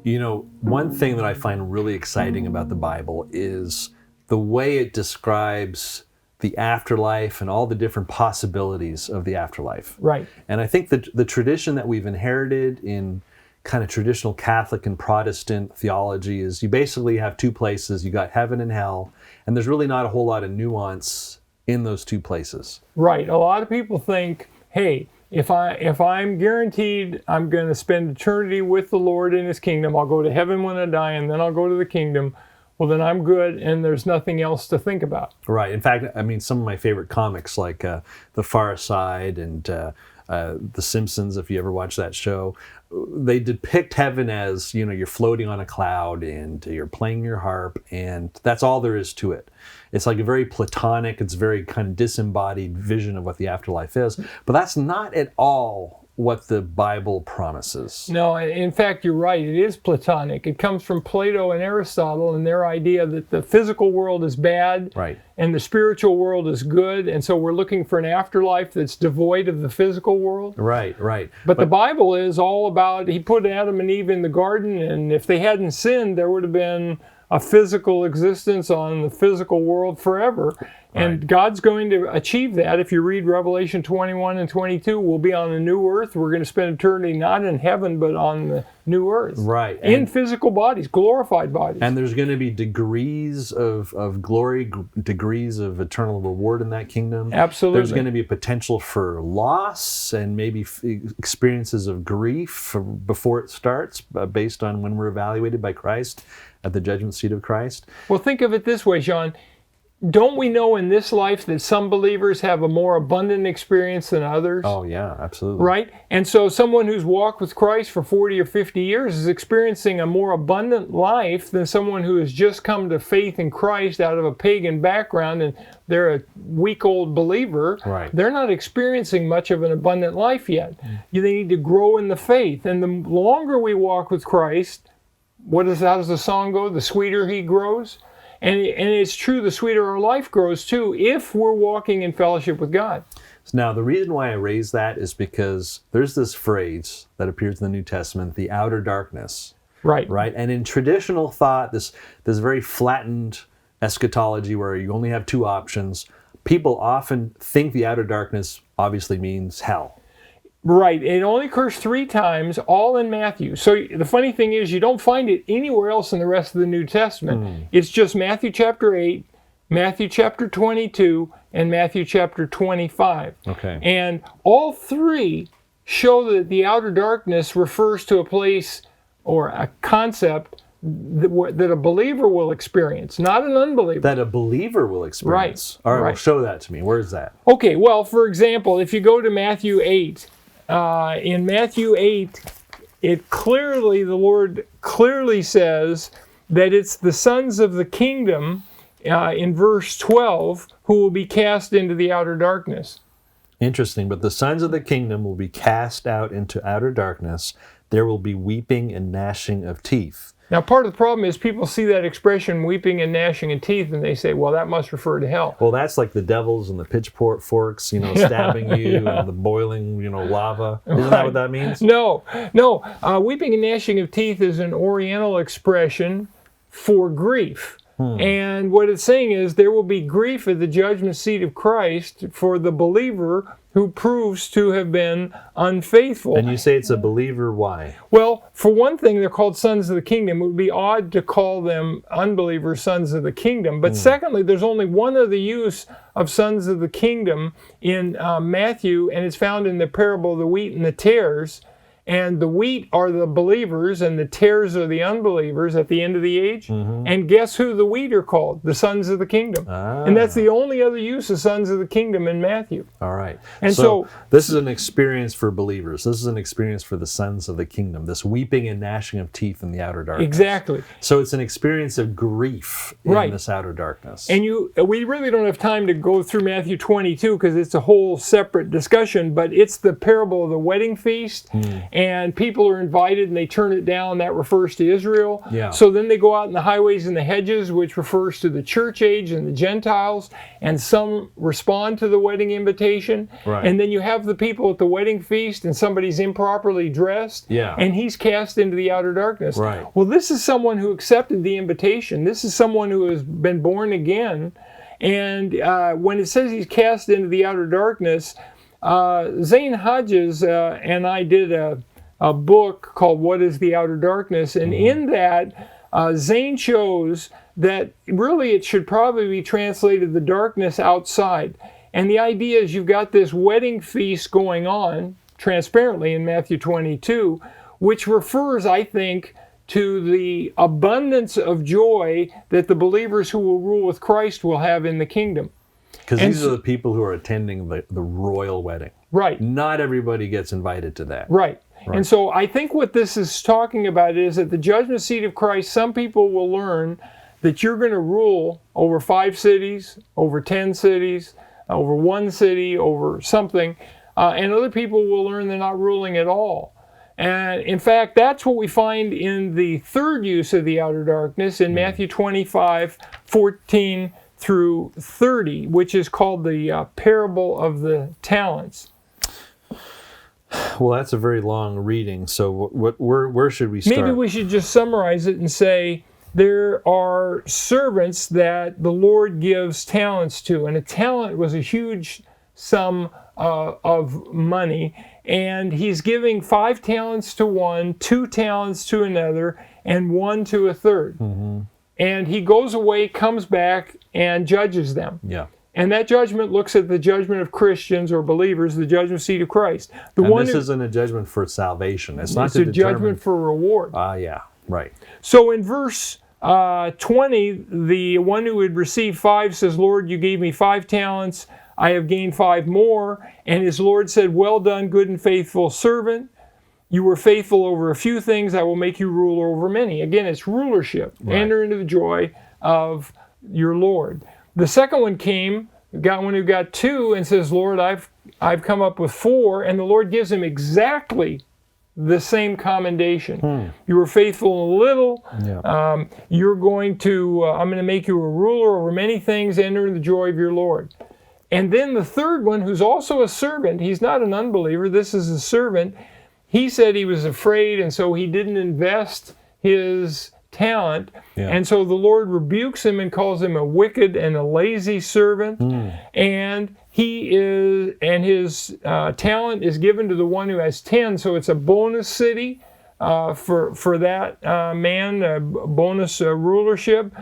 One thing that I find really exciting about the Bible is the way it describes the afterlife and all the different possibilities of the afterlife. Right. And I think that the tradition that we've inherited in kind of traditional Catholic and Protestant theology is you basically have two places. You got heaven and hell, and there's really not a whole lot of nuance in those two places. Right. A lot of people think, hey, if I'm guaranteed I'm going to spend eternity with the Lord in His kingdom, I'll go to heaven when I die, and then I'll go to the kingdom. Well, then I'm good, and there's nothing else to think about. Right. In fact, I mean, some of my favorite comics, like The Far Side and The Simpsons, if you ever watch that show, they depict heaven as, you're floating on a cloud and you're playing your harp, and that's all there is to it. It's like a very platonic, it's very kind of disembodied vision of what the afterlife is. But that's not at all what the Bible promises. No, in fact, you're right. It is Platonic. It comes from Plato and Aristotle and their idea that the physical world is bad, right, and the spiritual world is good, and so we're looking for an afterlife that's devoid of the physical world. Right, right. But the Bible is all about, He put Adam and Eve in the garden, and if they hadn't sinned, there would have been a physical existence on the physical world forever. And right. God's going to achieve that. If you read Revelation 21 and 22, we'll be on a new earth. We're going to spend eternity not in heaven, but on the new earth. Right. In physical bodies, glorified bodies. And there's going to be degrees of glory, degrees of eternal reward in that kingdom. Absolutely. There's going to be a potential for loss and maybe experiences of grief before it starts, based on when we're evaluated by Christ at the judgment seat of Christ. Well, think of it this way, Sean. Don't we know in this life that some believers have a more abundant experience than others? Oh, yeah, absolutely. Right? And so someone who's walked with Christ for 40 or 50 years is experiencing a more abundant life than someone who has just come to faith in Christ out of a pagan background and they're a week-old believer. Right. They're not experiencing much of an abundant life yet. They need to grow in the faith. And the longer we walk with Christ, how does the song go? The sweeter He grows. And it's true, the sweeter our life grows too, if we're walking in fellowship with God. Now, the reason why I raise that is because there's this phrase that appears in the New Testament, the outer darkness. Right. Right? And in traditional thought, this very flattened eschatology where you only have two options, people often think the outer darkness obviously means hell. Right. It only occurs 3 times, all in Matthew. So the funny thing is, you don't find it anywhere else in the rest of the New Testament. It's just Matthew chapter 8, Matthew chapter 22, and Matthew chapter 25. Okay. And all 3 show that the outer darkness refers to a place or a concept that a believer will experience, not an unbeliever. That a believer will experience. Right. All right, Right. well, show that to me. Where's that? Okay, well, for example, if you go to Matthew 8, in Matthew 8, the Lord clearly says that it's the sons of the kingdom, in verse 12, who will be cast into the outer darkness. Interesting, but the sons of the kingdom will be cast out into outer darkness. There will be weeping and gnashing of teeth. Now, part of the problem is people see that expression, weeping and gnashing of teeth, and they say, well, that must refer to hell. Well, that's like the devils and the pitchforks, stabbing you, and the boiling, lava. Isn't that what that means? No. Weeping and gnashing of teeth is an Oriental expression for grief. And what it's saying is there will be grief at the judgment seat of Christ for the believer who proves to have been unfaithful. And you say it's a believer, why? Well, for one thing, they're called sons of the kingdom. It would be odd to call them unbelievers sons of the kingdom. But secondly, there's only one other use of sons of the kingdom in Matthew, and it's found in the parable of the wheat and the tares. And the wheat are the believers, and the tares are the unbelievers at the end of the age. And guess who the wheat are called? The sons of the kingdom. And that's the only other use of sons of the kingdom in Matthew. All right. And so this is an experience for believers. This is an experience for the sons of the kingdom. This weeping and gnashing of teeth in the outer darkness. Exactly. So it's an experience of grief in this outer darkness. And we really don't have time to go through Matthew 22 because it's a whole separate discussion, but it's the parable of the wedding feast. and people are invited and they turn it down. That refers to Israel. Yeah. So then they go out in the highways and the hedges, which refers to the church age and the Gentiles, and some respond to the wedding invitation. Right. And then you have the people at the wedding feast and somebody's improperly dressed, Yeah. and he's cast into the outer darkness. Right. Well, this is someone who accepted the invitation. This is someone who has been born again. And when it says he's cast into the outer darkness, Zane Hodges and I did a book called What is the Outer Darkness? And in that, Zane shows that really it should probably be translated the darkness outside. And the idea is you've got this wedding feast going on transparently in Matthew 22, which refers, I think, to the abundance of joy that the believers who will rule with Christ will have in the kingdom. Because these are the people who are attending the royal wedding. Right. Not everybody gets invited to that. Right. And so I think what this is talking about is at the judgment seat of Christ, some people will learn that you're going to rule over 5 cities, over 10 cities, over 1 city, over something, and other people will learn they're not ruling at all. And in fact, that's what we find in the third use of the outer darkness in Matthew 25:14 through 30, which is called the parable of the talents. Well, that's a very long reading. So where should we start? Maybe we should just summarize it and say there are servants that the Lord gives talents to, and a talent was a huge sum of money, and he's giving 5 talents to one, 2 talents to another, and 1 to a third. Mm-hmm. And he goes away, comes back, and judges them. Yeah. And that judgment looks at the judgment of Christians or believers, the judgment seat of Christ. This isn't a judgment for salvation. It's not a judgment for reward. Yeah, right. So in verse 20, the one who had received 5 says, Lord, you gave me 5 talents. I have gained 5 more. And his Lord said, well done, good and faithful servant. You were faithful over a few things. I will make you ruler over many. Again, it's rulership. Right. Enter into the joy of your Lord. The second one came, got one who got 2 and says, Lord, I've come up with 4. And the Lord gives him exactly the same commendation. You were faithful in a little. Yeah. You're going to, I'm going to make you a ruler over many things. Enter into the joy of your Lord. And then the third one, who's also a servant, he's not an unbeliever, this is a servant. He said he was afraid, and so he didn't invest his talent. Yeah. And so the Lord rebukes him and calls him a wicked and a lazy servant. And his talent is given to the one who has 10. So it's a bonus city for that man, a bonus rulership.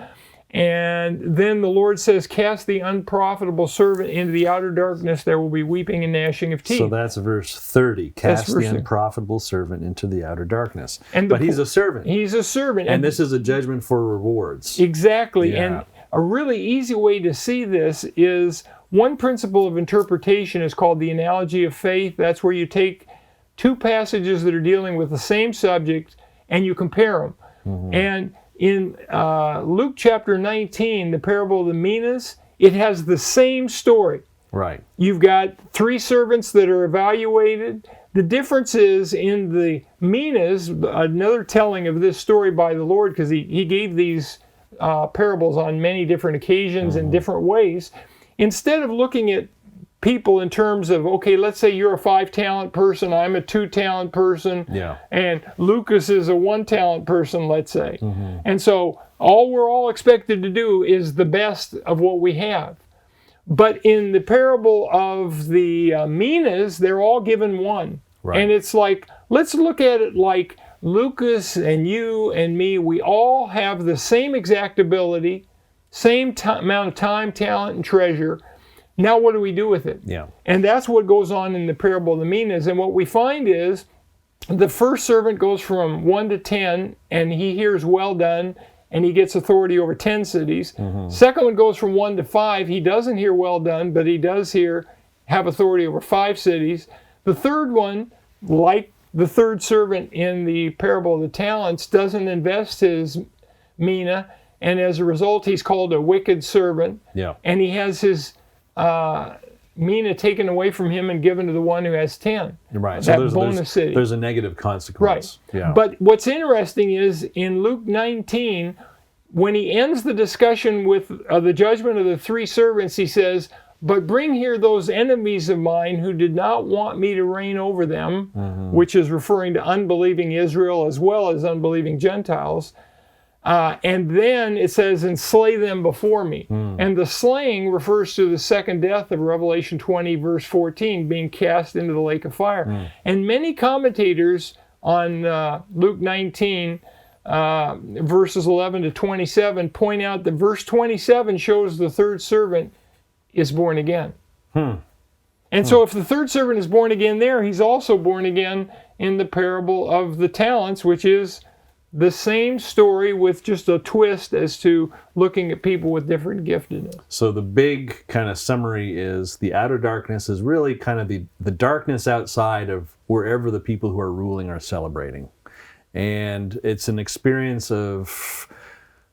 And then the Lord says, cast the unprofitable servant into the outer darkness. There will be weeping and gnashing of teeth. So that's verse 30. Cast the unprofitable servant into the outer darkness. But he's a servant. He's a servant. And this is a judgment for rewards. Exactly. Yeah. And a really easy way to see this is one principle of interpretation is called the analogy of faith. That's where you take 2 passages that are dealing with the same subject and you compare them. Mm-hmm. And in Luke chapter 19, the parable of the minas, it has the same story. Right. You've got 3 servants that are evaluated. The difference is in the minas, another telling of this story by the Lord, because he gave these parables on many different occasions in different ways. Instead of looking at people in terms of, okay, let's say you're a 5-talent person, I'm a 2-talent person, and Lucas is a 1-talent person, let's say. Mm-hmm. And so we're all expected to do is the best of what we have. But in the parable of the minas, they're all given 1. Right. And it's like, let's look at it like Lucas and you and me, we all have the same exact ability, same amount of time, talent, and treasure. Now what do we do with it? Yeah. And that's what goes on in the parable of the minas. And what we find is the first servant goes from 1 to 10, and he hears well done, and he gets authority over 10 cities. Mm-hmm. Second one goes from 1 to 5. He doesn't hear well done, but he does have authority over 5 cities. The third one, like the third servant in the parable of the talents, doesn't invest his mina, and as a result, he's called a wicked servant. Yeah. And he has his mina taken away from him and given to the one who has 10. Right. That So bonus city. There's a negative consequence. Right. Yeah. But what's interesting is in Luke 19, when he ends the discussion with the judgment of the 3 servants, he says, "But bring here those enemies of mine who did not want me to reign over them," which is referring to unbelieving Israel as well as unbelieving Gentiles. And then it says, "and slay them before me." And the slaying refers to the second death of Revelation 20, verse 14, being cast into the lake of fire. And many commentators on Luke 19, verses 11 to 27, point out that verse 27 shows the third servant is born again. And so if the third servant is born again there, he's also born again in the parable of the talents, which is the same story with just a twist as to looking at people with different giftedness. So the big kind of summary is the outer darkness is really kind of the darkness outside of wherever the people who are ruling are celebrating. And it's an experience of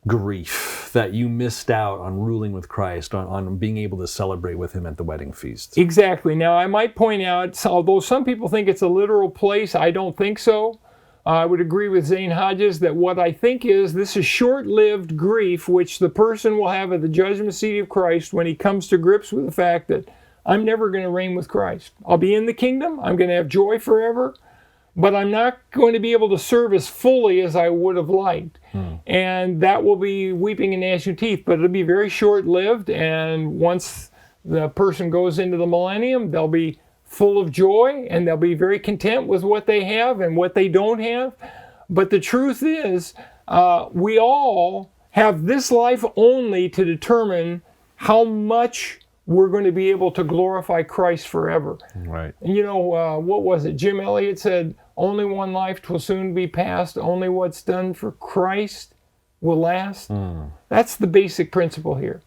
grief that you missed out on ruling with Christ, on being able to celebrate with him at the wedding feast. Exactly. Now, I might point out, although some people think it's a literal place, I don't think so. I would agree with Zane Hodges that what I think is this is short-lived grief which the person will have at the judgment seat of Christ when he comes to grips with the fact that I'm never going to reign with Christ. I'll be in the kingdom, I'm going to have joy forever, but I'm not going to be able to serve as fully as I would have liked. And that will be weeping and gnashing teeth, but it'll be very short-lived, and once the person goes into the millennium, they'll be full of joy, and they'll be very content with what they have and what they don't have. But the truth is, we all have this life only to determine how much we're going to be able to glorify Christ forever. Right. And you know, what was it? Jim Elliot said, "Only one life 'twill soon be past. Only what's done for Christ will last." That's the basic principle here.